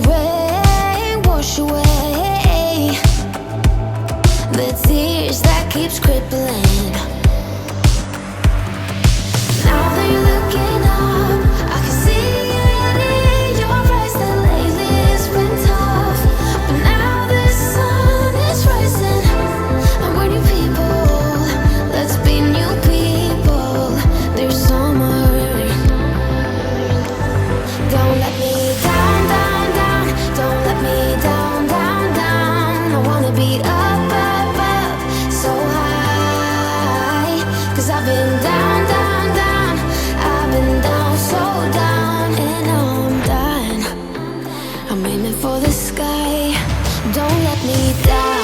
rain wash away the tears that keeps crippling. Now that you're looking up, I can see it in your eyes that lately it's been tough. But now the sun is rising, and we're new people. Let's be new people. There's summer. Don't let me down, down, down. Don't let me down, down, down. I wanna be up, up, up, so high. 'Cause I've been down, down, down. I've been down, so down, and now I'm done. I'm aiming for the sky. Don't let me down.